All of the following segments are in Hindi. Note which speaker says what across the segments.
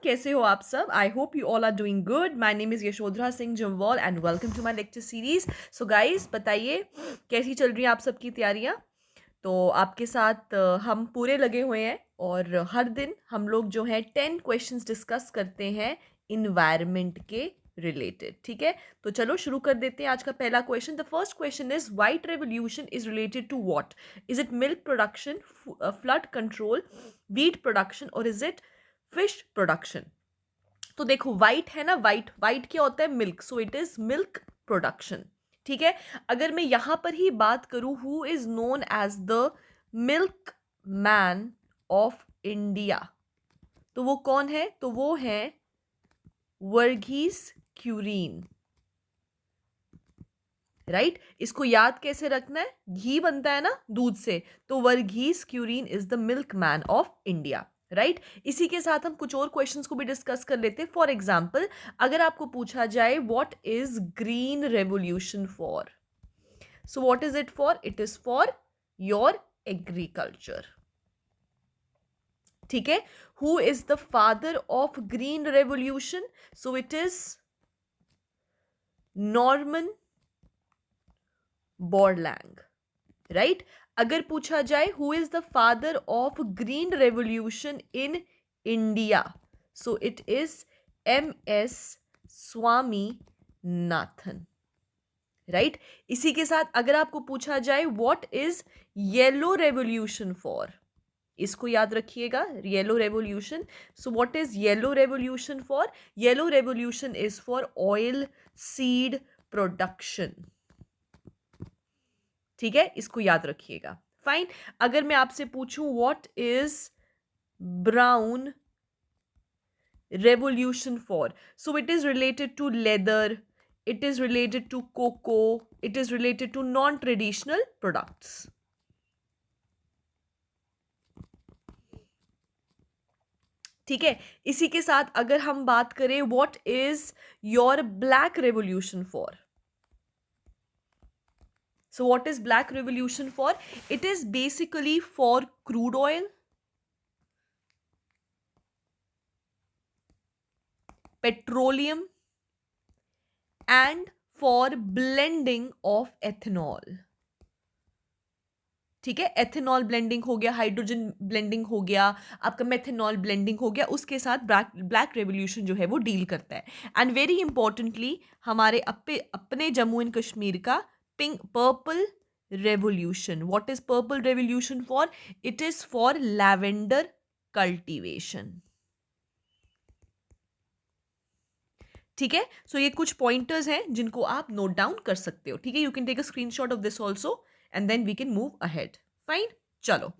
Speaker 1: कैसे हो आप सब? I hope you all are doing good. My name is Yashodhara Singh Jamwal and welcome to my lecture series. So guys, बताइए कैसी चल रही हैं आप सबकी तैयारियां? तो आपके साथ हम पूरे लगे हुए हैं और हर दिन हम लोग जो है 10 क्वेश्चंस डिस्कस करते हैं इन्वायरमेंट के रिलेटेड. ठीक है, तो चलो शुरू कर देते हैं. आज का पहला question, the first question is white revolution is related to what? Is it milk production, flood control, wheat production और इज इट फिश प्रोडक्शन? तो देखो, व्हाइट है ना, व्हाइट व्हाइट क्या होता है? Milk. So it is milk production. ठीक है, अगर मैं यहां पर ही बात करूं, who is known as the milk man of India, तो वो कौन है? तो वो है वर्गीस क्यूरीन. राइट, इसको याद कैसे रखना है? घी बनता है ना दूध से, तो Verghese Kurien is the milk man of India. Right, इसी के साथ हम कुछ और क्वेश्चंस को भी डिस्कस कर लेते हैं. फॉर एग्जाम्पल, अगर आपको पूछा जाए what is green revolution for, so what is it for? It is for your agriculture. ठीक है, who is the father of green revolution? So it is Norman Borlaug. Right, अगर पूछा जाए who is the father of green revolution in India, so it is MS Swaminathan. Right, इसी के साथ अगर आपको पूछा जाए what is yellow revolution for, इसको याद रखिएगा, yellow revolution. So what is yellow revolution for? Yellow revolution is for oil seed production. ठीक है, इसको याद रखिएगा. फाइन, अगर मैं आपसे पूछूं what is brown revolution for, so it is related to leather, it is related to cocoa, it is related to non traditional products. ठीक है, इसी के साथ अगर हम बात करें what is your black revolution for, so what is black revolution for? It is basically for crude oil, petroleum and for blending of ethanol. ठीक है, एथेनॉल ब्लेंडिंग हो गया, हाइड्रोजन ब्लेंडिंग हो गया, आपका मेथेनॉल ब्लेंडिंग हो गया, उसके साथ ब्लैक रेवोल्यूशन जो है वो डील करता है. एंड वेरी इंपॉर्टेंटली हमारे अपने जम्मू एंड कश्मीर का pink purple revolution. What is purple revolution for? It is for lavender cultivation. ठीक है, सो ये कुछ पॉइंटर्स हैं जिनको आप नोट डाउन कर सकते हो. ठीक है, you can take a screenshot of this also and then we can move ahead. Fine, चलो.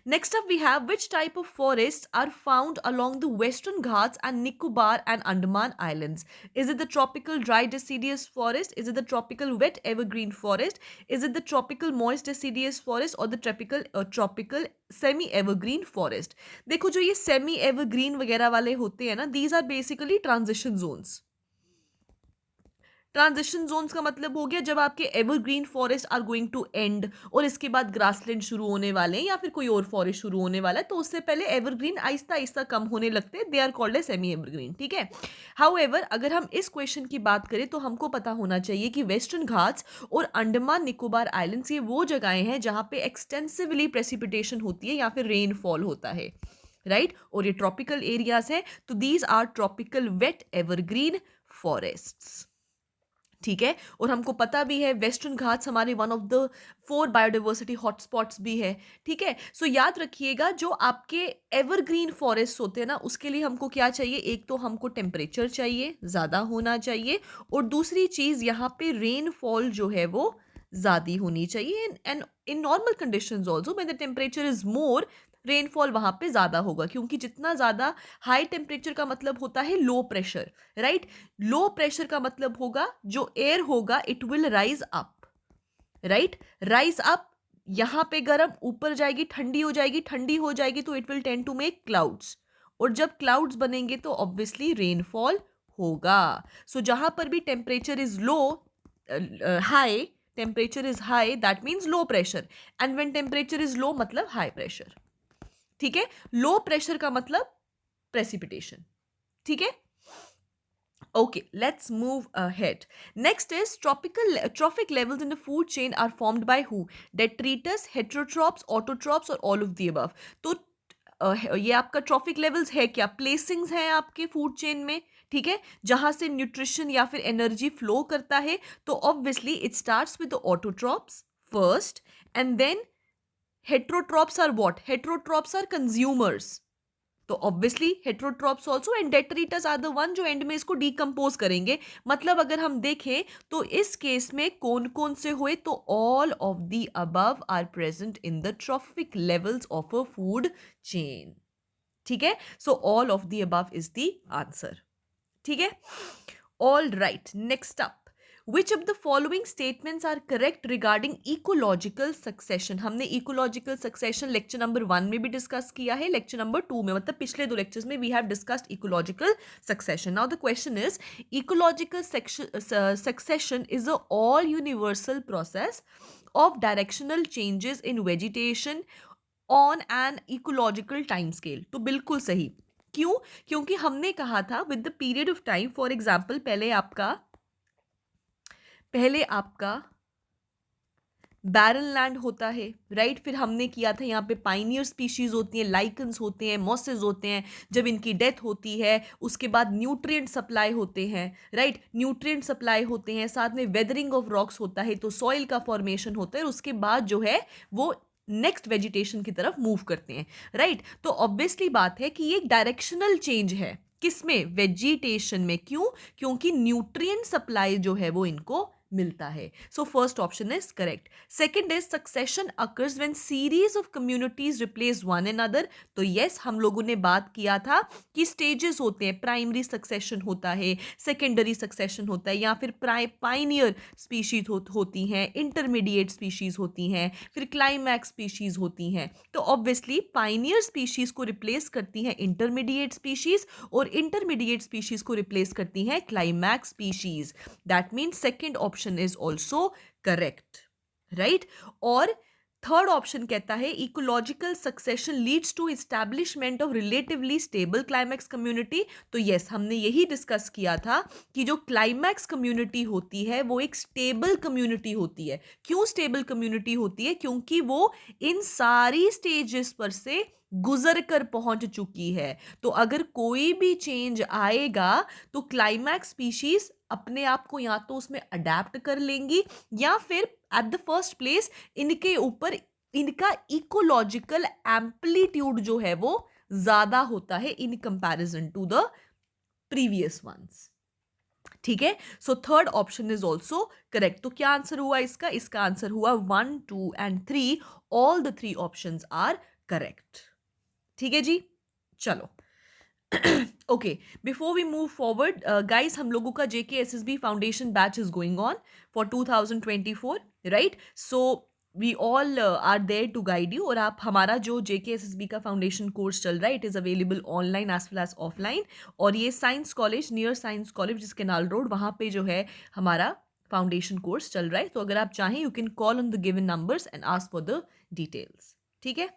Speaker 1: Next up we have which type of forest are found along the Western Ghats and Nicobar and Andaman islands? Is it the tropical dry deciduous forest? Is it the tropical wet evergreen forest? Is it the tropical moist deciduous forest और the tropical semi evergreen forest? देखो, जो ये सेमी एवरग्रीन वगैरह वाले होते हैं ना, these are basically transition zones. Transition zones का मतलब हो गया जब आपके evergreen forest are going to end और इसके बाद ग्रासलैंड शुरू होने वाले हैं या फिर कोई और फॉरेस्ट शुरू होने वाला है, तो उससे पहले एवरग्रीन आहिस्ता आहिस्ता कम होने लगते हैं. They are called a semi evergreen. ठीक है, हाउएवर अगर हम इस क्वेश्चन की बात करें तो हमको पता होना चाहिए कि वेस्टर्न घाट्स और अंडमान निकोबार आइलैंड्स ये वो जगहें हैं जहाँ पे एक्सटेंसिवली प्रेसिपिटेशन होती है या फिर रेनफॉल होता है. राइट, और ये ट्रॉपिकल एरियाज हैं, तो these are tropical wet evergreen forests. ठीक है, और हमको पता भी है वेस्टर्न घाट्स हमारे one of the 4 biodiversity hotspots भी है. ठीक है, सो याद रखिएगा जो आपके एवरग्रीन फॉरेस्ट होते हैं ना, उसके लिए हमको क्या चाहिए? एक तो हमको टेम्परेचर चाहिए, ज़्यादा होना चाहिए, और दूसरी चीज़ यहाँ पे रेनफॉल जो है वो ज़्यादा होनी चाहिए. And in normal conditions also when the temperature is more, rainfall वहाँ पे ज़्यादा होगा, क्योंकि जितना ज़्यादा हाई टेम्परेचर का मतलब होता है low pressure. Right, low pressure का मतलब होगा जो एयर होगा it will rise up. Right, rise up, यहाँ पे गर्म, ऊपर जाएगी, ठंडी हो जाएगी, ठंडी हो जाएगी तो it will tend to make clouds, और जब क्लाउड्स बनेंगे तो ऑब्वियसली रेनफॉल होगा. सो जहाँ पर भी temperature is low, high, temperature is high, that means low pressure, and when temperature is low, मतलब हाई प्रेशर. ठीक है, लो प्रेशर का मतलब प्रेसिपिटेशन. ठीक है? Okay, let's move ahead. Next is trophic levels in the food chain are formed by who? Detritus, heterotrophs, autotrophs और all of the above. तो ये आपका ट्रॉफिक लेवल्स है क्या? प्लेसिंग्स हैं आपके फूड चेन में, ठीक है, जहां से न्यूट्रिशन या फिर एनर्जी फ्लो करता है. तो obviously it starts with the autotrophs first and then heterotrophs are what? Heterotrophs are consumers. तो obviously heterotrophs also and detritus are the one जो एंड में इसको डीकम्पोज करेंगे. मतलब अगर हम देखें तो इस केस में कौन कौन से हुए? तो all of the above are present in the trophic levels of a food chain. ठीक है, so all of the above is the answer. ठीक है, all right. Next up, which of the following statements are correct regarding ecological succession? हमने ecological succession लेक्चर नंबर 1 में भी डिस्कस किया है, लेक्चर नंबर 2 में, मतलब पिछले 2 लेक्चर्स में we have discussed ecological succession. Now the question is, ecological succession is a all universal process of directional changes in vegetation on an ecological time scale. तो बिल्कुल सही. क्यों? क्योंकि हमने कहा था with the period of time, for example, पहले आपका बैरन लैंड होता है, राइट. फिर हमने किया था यहाँ पे पाइनियर स्पीशीज होती हैं, लाइकन्स होते हैं, मॉसेस होते हैं. जब इनकी डेथ होती है उसके बाद न्यूट्रिएंट सप्लाई होते हैं, राइट. न्यूट्रिएंट सप्लाई होते हैं, साथ में वेदरिंग ऑफ रॉक्स होता है, तो सॉइल का फॉर्मेशन होता है. उसके बाद जो है वो नेक्स्ट वेजिटेशन की तरफ मूव करते हैं, राइट. तो ऑब्वियसली बात है कि ये एक डायरेक्शनल चेंज है. किसमें? वेजिटेशन में. क्यों? क्योंकि न्यूट्रिएंट सप्लाई जो है वो इनको मिलता है. So first option is correct. Second is succession occurs when series of communities replace one another. तो यस, हम लोगों ने बात किया था कि स्टेजेस होते हैं. प्राइमरी सक्सेशन होता है, सेकेंडरी सक्सेशन होता है, या फिर पाइनियर स्पीशीज होती हैं, इंटरमीडिएट स्पीशीज होती हैं, फिर क्लाइमैक्स स्पीशीज होती हैं. तो ऑब्वियसली पाइनियर स्पीशीज को रिप्लेस करती हैं इंटरमीडिएट स्पीशीज, और इंटरमीडिएट स्पीशीज को रिप्लेस करती हैं climax species. That means second option is also correct, right. और थर्ड ऑप्शन कहता है ecological succession leads to establishment of relatively stable climax community. तो यस, हमने यही डिस्कस किया था कि जो क्लाइमैक्स कम्युनिटी होती है वो एक स्टेबल कम्युनिटी होती है. क्यों स्टेबल कम्युनिटी होती है? क्योंकि वो इन सारी स्टेजेस पर से गुजर कर पहुंच चुकी है. तो अगर कोई भी चेंज आएगा तो क्लाइमैक्स स्पीशीज अपने आप को या तो उसमें अडेप्ट कर लेंगी, या फिर एट द फर्स्ट प्लेस इनके ऊपर इनका इकोलॉजिकल एम्पलीट्यूड जो है वो ज्यादा होता है in comparison to the previous ones. ठीक है, so third option is also correct. तो क्या आंसर हुआ इसका? इसका आंसर हुआ 1, 2 and 3. All the 3 options are correct. ठीक है जी, चलो. Okay, before we move forward guys, हम लोगों का JKSSB foundation batch is going on for 2024, right. So we all are there to guide you. और आप हमारा जो JKSSB का फाउंडेशन कोर्स चल रहा है, it is available online as well as offline. और ये science college, near science college, जिस केनाल रोड, वहाँ पे जो है हमारा फाउंडेशन कोर्स चल रहा है. तो अगर आप चाहें you can call on the given numbers and ask for the details. ठीक है,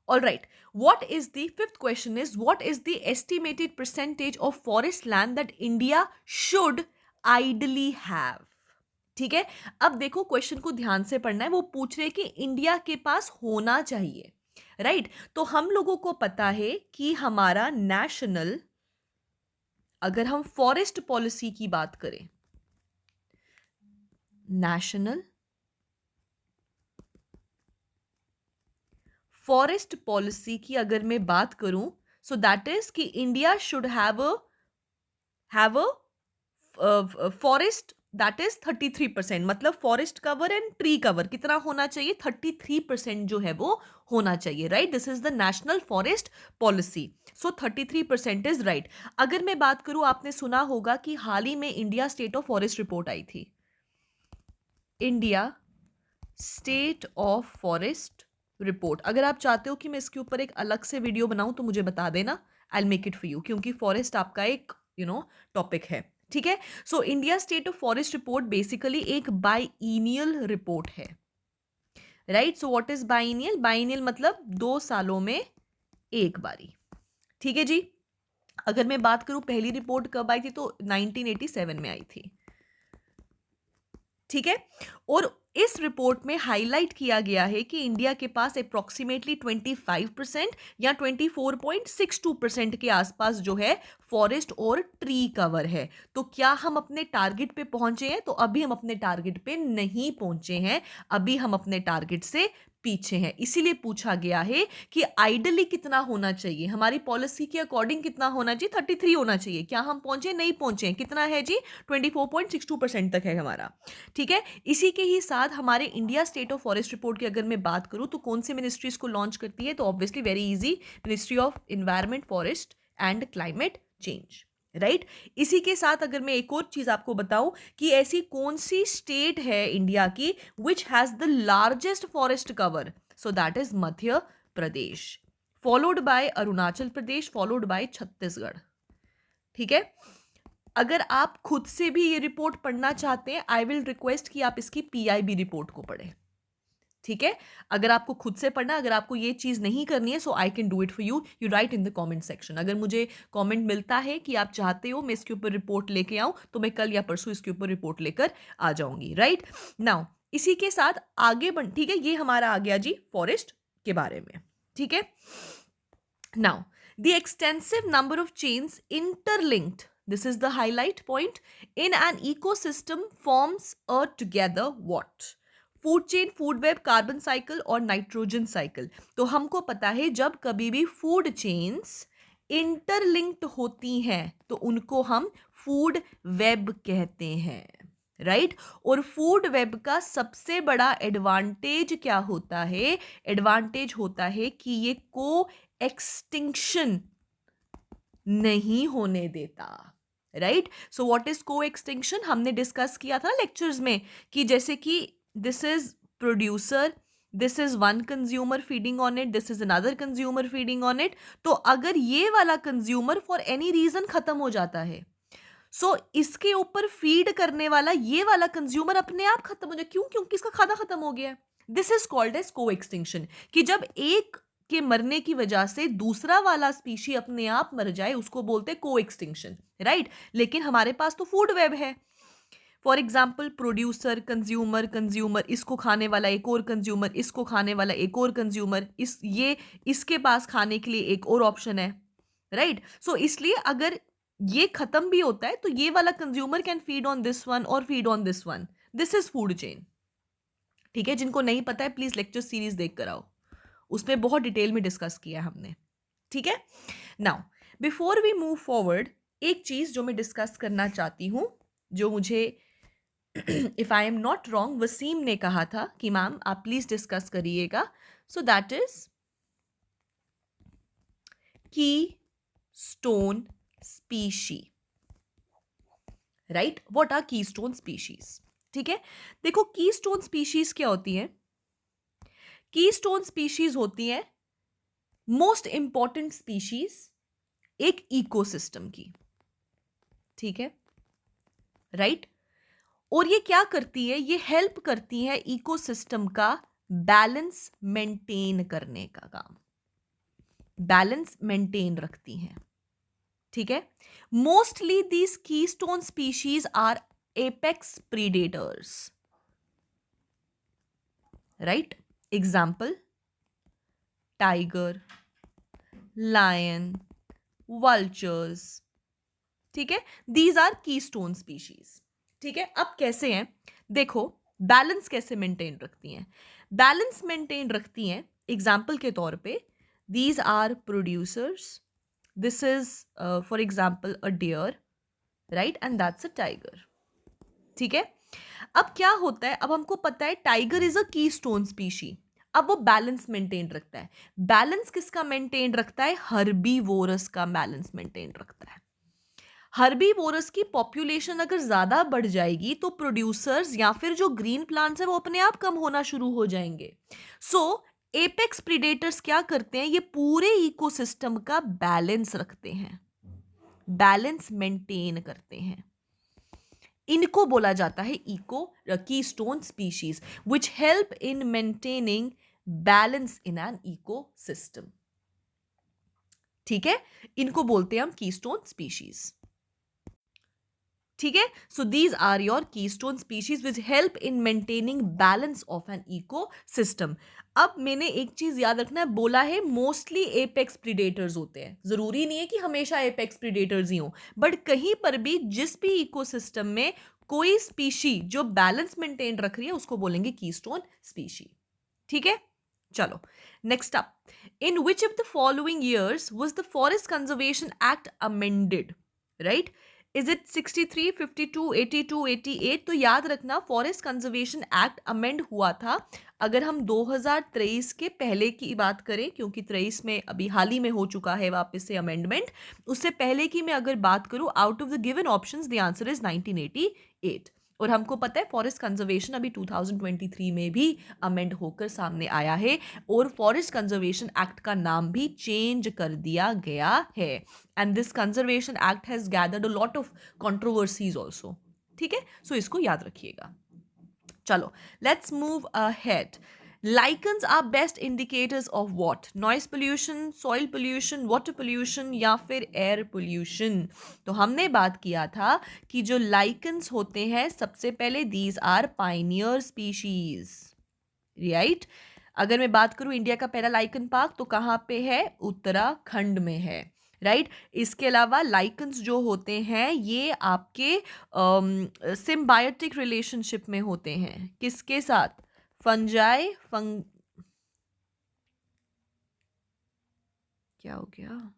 Speaker 1: all right. What is the fifth question is, what is the estimated percentage of forest land that India should ideally have? ठीक है, अब देखो क्वेश्चन को ध्यान से पढ़ना है. वो पूछ रहे कि इंडिया के पास होना चाहिए, राइट. तो हम लोगों को पता है कि हमारा नेशनल, अगर हम फॉरेस्ट पॉलिसी की बात करें, नेशनल फॉरेस्ट पॉलिसी की अगर मैं बात करूं, सो दैट इज कि India should have a forest that is 33%. मतलब forest cover and tree cover कितना होना चाहिए? 33% जो है वो होना चाहिए, right. This is the national forest policy. So 33% is right. अगर मैं बात करूं, आपने सुना होगा कि हाल ही में India state of forest report आई थी. India state of forest report. अगर आप चाहते हो कि मैं इसके ऊपर एक अलग से वीडियो बनाऊं तो मुझे बता देना, I will make it for you, क्योंकि फॉरेस्ट आपका एक टॉपिक है. ठीक है, so India state of forest report basically एक बाइनियल रिपोर्ट है, right. So what is biennial? Biennial मतलब 2 सालों में एक बारी. ठीक है जी, अगर मैं बात करूं पहली रिपोर्ट कब आई थी तो 1987 में आई थी, ठीक है। और इस रिपोर्ट में हाईलाइट किया गया है कि इंडिया के पास अप्रोक्सीमेटली 25% या 24.62% के आसपास जो है फॉरेस्ट और ट्री कवर है। तो क्या हम अपने टारगेट पे पहुंचे हैं? तो अभी हम अपने टारगेट पे नहीं पहुंचे हैं, अभी हम अपने टारगेट से पीछे हैं। इसीलिए पूछा गया है कि आइडली कितना होना चाहिए, हमारी पॉलिसी के अकॉर्डिंग कितना होना चाहिए? 33 होना चाहिए। क्या हम पहुंचे? नहीं पहुंचे। कितना है जी? 24.62% तक है हमारा, ठीक है। इसी के ही साथ हमारे India state of forest report की अगर मैं बात करूं तो कौन सी मिनिस्ट्री इसको लॉन्च करती है? तो obviously very easy, ministry of environment, forest and climate change, right. इसी के साथ अगर मैं एक और चीज आपको बताऊं कि ऐसी कौन सी स्टेट है इंडिया की which has the largest forest cover, so that is Madhya Pradesh, followed by Arunachal Pradesh, followed by Chhattisgarh, ठीक है। अगर आप खुद से भी ये रिपोर्ट पढ़ना चाहते हैं, आई विल रिक्वेस्ट कि आप इसकी पीआईबी रिपोर्ट को पढ़ें, ठीक है। अगर आपको खुद से पढ़ना, अगर आपको ये चीज नहीं करनी है, so I can do it for you, you write in the comment section. अगर मुझे कमेंट मिलता है कि आप चाहते हो मैं इसके ऊपर रिपोर्ट लेके आऊं, तो मैं कल या परसों इसके ऊपर रिपोर्ट लेकर आ जाऊंगी, राइट नाउ। इसी के साथ आगे बढ़, ठीक है, ये हमारा आ गया जी फॉरेस्ट के बारे में, ठीक है। Now, the extensive number of chains interlinked, this is the highlight point, in an ecosystem forms a together what? Food chain, food web, carbon cycle और नाइट्रोजन साइकिल। तो हमको पता है जब कभी भी फूड चेन्स इंटरलिंक्ड होती हैं तो उनको हम फूड वेब कहते हैं, राइट और फूड वेब का सबसे बड़ा एडवांटेज क्या होता है? एडवांटेज होता है कि ये को एक्सटिंक्शन नहीं होने देता, राइट। सो व्हाट इज को एक्सटिंक्शन? हमने डिस्कस किया था लेक्चर्स में कि जैसे कि this is producer, this is one consumer feeding on it, this is another consumer feeding on it. तो अगर ये वाला कंज्यूमर फॉर एनी रीजन खत्म हो जाता है, सो इसके ऊपर फीड करने वाला ये वाला कंज्यूमर अपने आप खत्म हो जाए। क्यों? क्योंकि इसका खाना खत्म हो गया है। दिस इज कॉल्ड एज को एक्सटिंक्शन, कि जब एक के मरने की वजह से दूसरा वाला स्पीशी अपने आप मर जाए, उसको बोलते हैं को एक्सटिंक्शन, राइट। लेकिन हमारे पास तो फूड वेब है। For example producer, consumer, consumer, इसको खाने वाला एक और कंज्यूमर, इसको खाने वाला एक और कंज्यूमर, इसके पास खाने के लिए एक और ऑप्शन है, राइट। सो इसलिए अगर ये खत्म भी होता है तो ये वाला consumer can feed on this one और feed on this one. This is food chain, ठीक है। जिनको नहीं पता है प्लीज लेक्चर सीरीज देख कर आओ, उसमें बहुत डिटेल में डिस्कस किया हमने, ठीक है। Now before we move forward, एक चीज जो मैं डिस्कस करना चाहती हूं, जो मुझे if I am not wrong Waseem ने कहा था कि मैम आप प्लीज डिस्कस करिएगा, so that is keystone species, right. What are keystone species? ठीक है, देखो कीस्टोन स्पीशीज क्या होती है? कीस्टोन स्पीशीज होती है मोस्ट इंपॉर्टेंट स्पीशीज एक इकोसिस्टम की, ठीक है, राइट। और ये क्या करती है? ये हेल्प करती है इकोसिस्टम का बैलेंस मेंटेन करने का काम, बैलेंस मेंटेन रखती हैं, ठीक है। Mostly these keystone species are apex predators, right. Example tiger, lion, vultures, ठीक है, दीज आर कीस्टोन स्पीशीज, ठीक है। अब कैसे हैं? देखो बैलेंस कैसे मेंटेन रखती हैं? बैलेंस मेंटेन रखती हैं एग्जाम्पल के तौर पे, these are producers, this is for example a deer, right, and that's a tiger, ठीक है। अब क्या होता है? अब हमको पता है tiger is a keystone species, अब वो बैलेंस मेंटेन रखता है। बैलेंस किसका मेंटेन रखता है? हर्बीवोरस का बैलेंस मेंटेन रखता है। हर्बीवोरस की पॉपुलेशन अगर ज्यादा बढ़ जाएगी तो प्रोड्यूसर्स या फिर जो ग्रीन प्लांट्स है वो अपने आप कम होना शुरू हो जाएंगे। सो एपेक्स प्रीडेटर्स क्या करते हैं? ये पूरे इकोसिस्टम का बैलेंस रखते हैं, बैलेंस मेंटेन करते हैं। इनको बोला जाता है eco keystone species which help in maintaining balance in an ecosystem, ठीक है, इनको बोलते हैं हम कीस्टोन स्पीशीज। ठीक है, so these are your keystone species which help in maintaining balance of an ecosystem. अब मैंने एक चीज याद रखना है, बोला है मोस्टली एपेक्स प्रीडेटर्स होते हैं, जरूरी नहीं है कि हमेशा एपेक्स प्रीडेटर्स ही हों, बट कहीं पर भी जिस भी इकोसिस्टम में कोई स्पीशी जो बैलेंस मेंटेन रख रही है उसको बोलेंगे कीस्टोन स्पीशी। ठीक है, चलो next up, in which of the following years was the forest conservation act amended, right? Is it 63, 52, 82, 88? तो याद रखना फॉरेस्ट कंजर्वेशन एक्ट अमेंड हुआ था, अगर हम 2023 के पहले की बात करें, क्योंकि 23 में अभी हाल ही में हो चुका है वापस से अमेंडमेंट, उससे पहले की मैं अगर बात करूं, out of the given options the answer is 1988। और हमको पता है फॉरेस्ट कंजर्वेशन अभी 2023 में भी अमेंड होकर सामने आया है, और फॉरेस्ट कंजर्वेशन एक्ट का नाम भी चेंज कर दिया गया है, and this conservation act has gathered a lot of controversies also. ठीक है, सो इसको याद रखिएगा। चलो let's move ahead. Lichens are best indicators of what? Noise pollution, soil pollution, water pollution या फिर air pollution? तो हमने बात किया था कि जो lichens होते हैं सबसे पहले these are pioneer species, right? अगर मैं बात करूं इंडिया का पहला लाइकन पार्क तो कहाँ पे है? उत्तराखंड में है, राइट? इसके अलावा लाइकन्स जो होते हैं ये आपके सिम्बायोटिक रिलेशनशिप में होते हैं, किसके साथ? फंजाई क्या हो गया?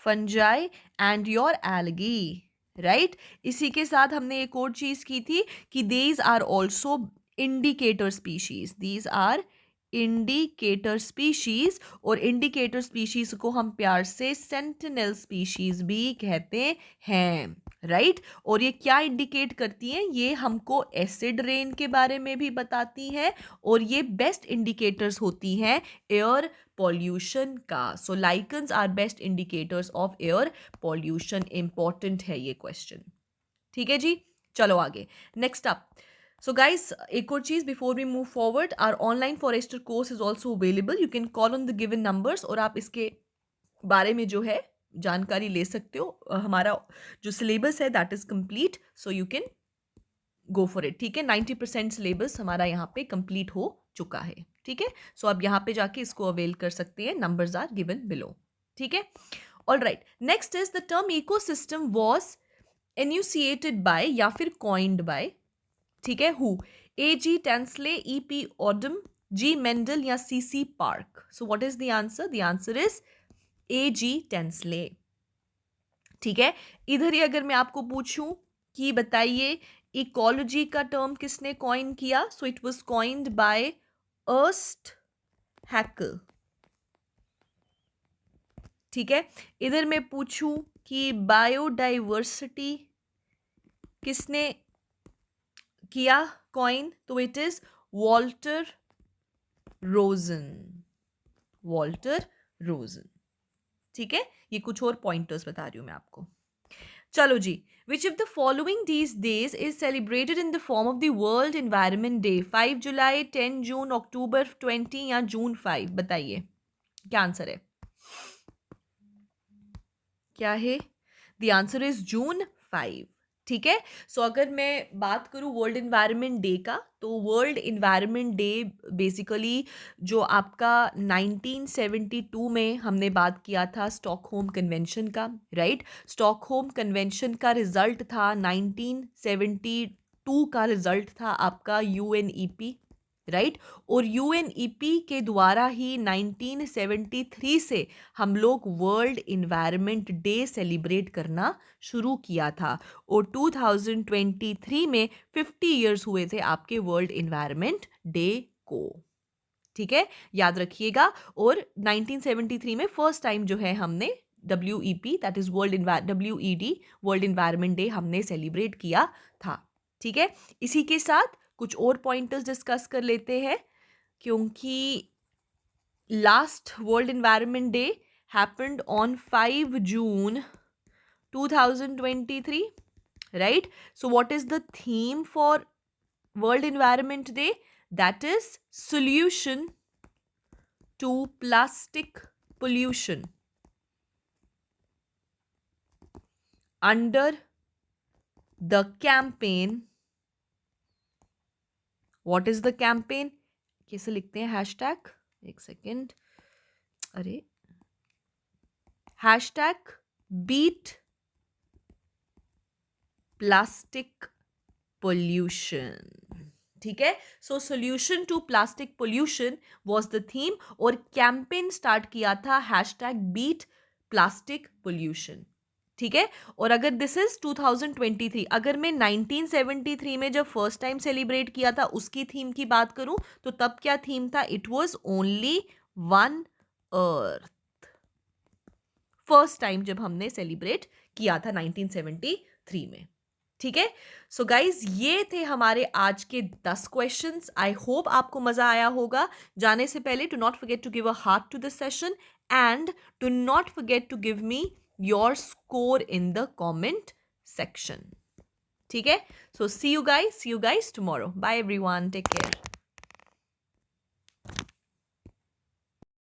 Speaker 1: Fungi and your algae, right? इसी के साथ हमने एक और चीज की थी कि these are also indicator species, these are indicator species, और इंडिकेटर स्पीशीज को हम प्यार से सेंटिनल स्पीशीज भी कहते हैं, राइट? और ये क्या इंडिकेट करती हैं? ये हमको एसिड रेन के बारे में भी बताती हैं, और ये बेस्ट इंडिकेटर्स होती हैं एयर पॉल्यूशन का। So lichens are best indicators of air pollution. Important है ये क्वेश्चन, ठीक है जी? चलो आगे, नेक्स्ट अप। सो गाइस, एक और चीज before we move forward, our online forester course is also available, you can call on the given numbers, और आप इसके बारे में जो है जानकारी ले सकते हो। हमारा जो सिलेबस है that is complete, so you can go for it. ठीक है, 90% सिलेबस हमारा यहाँ पे कंप्लीट हो चुका है। ठीक है, सो आप यहाँ पे जाके इसको अवेल कर सकते हैं, नंबर्स आर गिवन बिलो। ठीक है, all right. Next is the term ecosystem was enunciated by या फिर कॉइंड बाय, ठीक है, who? A G Tansley, E P Odum, G Mendel या C C Park? So what is the answer? The answer is A G Tansley. ठीक है, इधर ही अगर मैं आपको पूछूं कि बताइए इकोलॉजी का टर्म किसने कॉइन किया? So it was coined by Ernst Haeckel. ठीक है, इधर मैं पूछूं कि बायोडाइवर्सिटी किसने किया कॉइन? तो it is Walter Rojan, Walter रोजन। ठीक है, ये कुछ और पॉइंटर्स बता रही हूं मैं आपको। चलो जी, which of the following these days is celebrated in the form of the world environment day? 5 जुलाई, 10 जून, अक्टूबर 20 या जून 5? बताइए क्या आंसर है? क्या है? द आंसर इज जून 5। ठीक है, सो अगर मैं बात करूं वर्ल्ड इन्वायरमेंट डे का, तो वर्ल्ड इन्वायरमेंट डे बेसिकली जो आपका 1972 में हमने बात किया था स्टॉकहोम कन्वेंशन का, राइट? स्टॉकहोम कन्वेंशन का रिजल्ट था 1972 का रिजल्ट था आपका यूएनईपी, राइट? और यूएनईपी के द्वारा ही 1973 से हम लोग वर्ल्ड इन्वायरमेंट डे सेलिब्रेट करना शुरू किया था, और 2023 में 50 इयर्स हुए थे आपके वर्ल्ड इन्वायरमेंट डे को। ठीक है, याद रखिएगा। और 1973 में फर्स्ट टाइम जो है हमने WEP that is WED world environment day हमने सेलिब्रेट किया था। ठीक है, इसी के साथ कुछ और पॉइंटर्स डिस्कस कर लेते हैं, क्योंकि last world environment day happened on 5 June 2023, right? So what is the theme for World Environment Day? That is solution to plastic pollution under the campaign. What is the campaign? कैसे लिखते हैं हैशटैग? एक सेकेंड. अरे हैशटैग बीट प्लास्टिक पोल्यूशन. ठीक है. So solution to plastic pollution was the theme और कैंपेन स्टार्ट किया था हैशटैग बीट प्लास्टिक पोल्यूशन. ठीक है. और अगर दिस इज 2023, अगर मैं 1973 में जब फर्स्ट टाइम सेलिब्रेट किया था उसकी थीम की बात करूं तो तब क्या थीम था? It was only one earth. First time जब हमने सेलिब्रेट किया था 1973 में. ठीक है. सो गाइज ये थे हमारे आज के 10 क्वेश्चंस. आई होप आपको मजा आया होगा. जाने से पहले do not forget to give a heart to this session and do not forget to give me your score in the comment section. ठीक है. So see you guys tomorrow. Bye everyone. Take care.